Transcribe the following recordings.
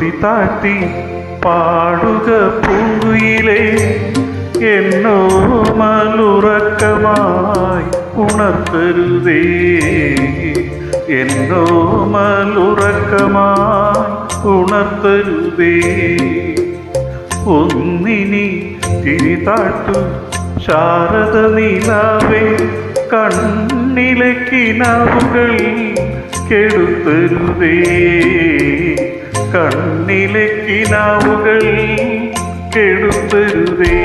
ശ്രുതി താഴ്ത്തി പാടുക പൂങ്കുയിലേ, എന്നോ മലുറക്കമായി ഉണർത്തരുതേ, എന്നോ മലുറക്കമായി ഉണർത്തരുതേ. ഒന്നിനി തിരി താഴ്ത്തു ശാരദ നിലാവേ, കണ്ണിലെ കിനാവുകൾ കെടുത്തരുതേ, കണ്ണിലെ കിനാവുകൾ കെടുത്തരുതേ.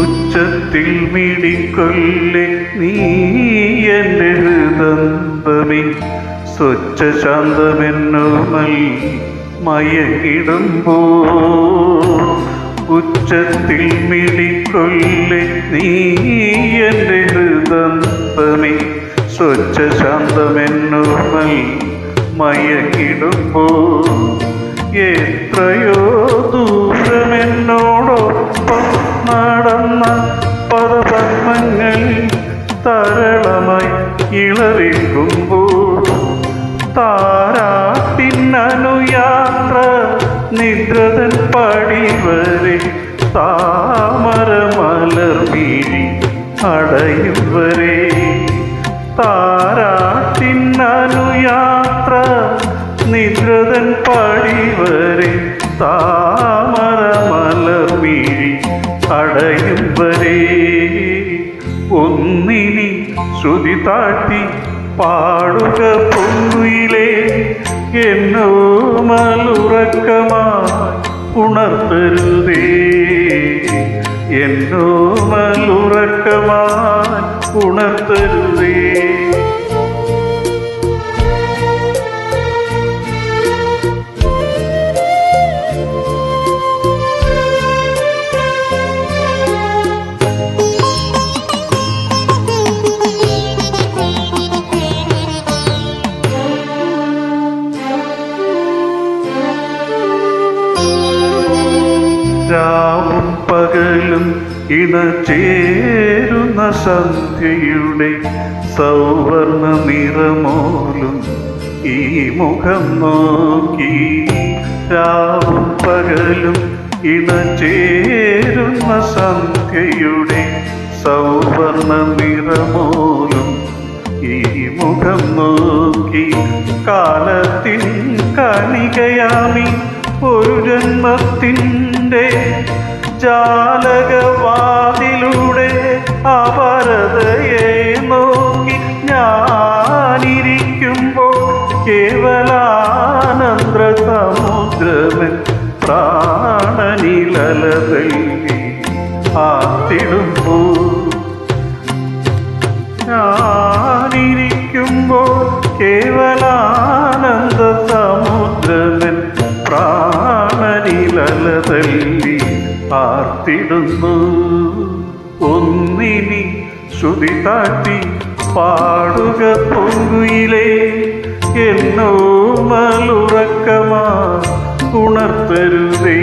ഉച്ചത്തിൽ മിടിക്കൊല്ലെ നീ എൻ്റെ ഹൃദന്തമേ, സ്വച്ഛ ശാന്തമെന്നോമൽ മയങ്ങിടുമ്പോ. ഉച്ചത്തിൽ മിടിക്കൊല്ലെ നീ എൻ്റെ ഹൃദന്തമേ, സ്വച്ഛ ശാന്തമെന്നോമൽ മയങ്ങിടുമ്പോ. എത്രയോ ദൂരമെന്നോടൊപ്പം നടന്ന പദപത്മങ്ങൾ തരളമായി ഇളറിക്കുമ്പോൾ, താരാട്ടിനനുയാത്ര നിദ്രതൻ പടിവരെ, താമര മലർമീഴി അടയും വരെ. താരാട്ടിനനുയാത്ര നിദ്രതൻ പടിവരെ, താമര മലർമീഴി അടയും വരെ. ഒന്നിനി ശ്രുതി താഴ്ത്തി പാടുക പൂങ്കുയിലേ, എന്നോ മലുറക്കമായി ഉണർത്തരുതേ, എന്നോ മലുറക്കമായി ഉണർത്തരുതേ. രാവും പകലും ഇണചേരുന്ന സന്ധ്യയുടെ സൗവർണ നിറമോലും ഈ മുഖം നോക്കി. രാവും പകലും ഇണചേരുന്ന സന്ധ്യയുടെ സൗവർണ നിറമോലും ഈ മുഖം നോക്കി. കാലത്തിൻ കണികയാമി ഒരു ജന്മത്തിൻ്റെ ജാലകവാതിലൂടെ അപരതയെ നോക്കി ഞാനിരിക്കുമ്പോൾ, കേവലാനന്ദ സമുദ്രമൻ പ്രാണനിലതല്ലി ആത്തിടുമ്പോൾ. ഞാനിരിക്കുമ്പോൾ കേവലാനന്ദ സമുദ്രമൻ പ്രാണനിലതല്ലി ആർത്തിടുന്നു. ഒന്നിനി ശ്രുതി താഴ്ത്തി പാടുക പൂങ്കുയിലേ, എന്നോ മലുറക്കമായി ഉണർത്തരുതേ,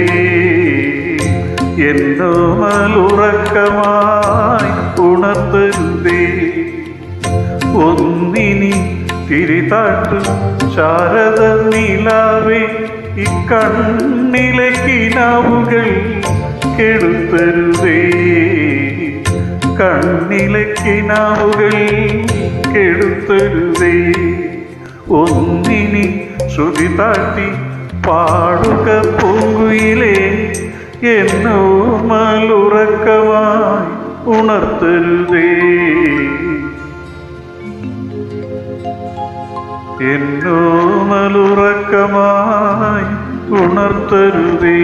എന്നോ മലുറക്കമായി ഉണർത്തരുതേ. ഒന്നിനി തിരി താഴ്ത്തു ശാരദ നിലാവേ, ഇക്കണ്ണിലെ കിനാവുകൾ കെടുത്തരുതേ, കണ്ണിലെ കിനാവുകൾ കെടുത്തരുതേ. ഒന്നിനി ശ്രുതി താഴ്ത്തി പാടുക പൂങ്കുയിലേ, എന്നോ മലുറക്കമായി ഉണർത്തരുതേ, എന്നോ മലുറക്കമായി ഉണർത്തരുതേ.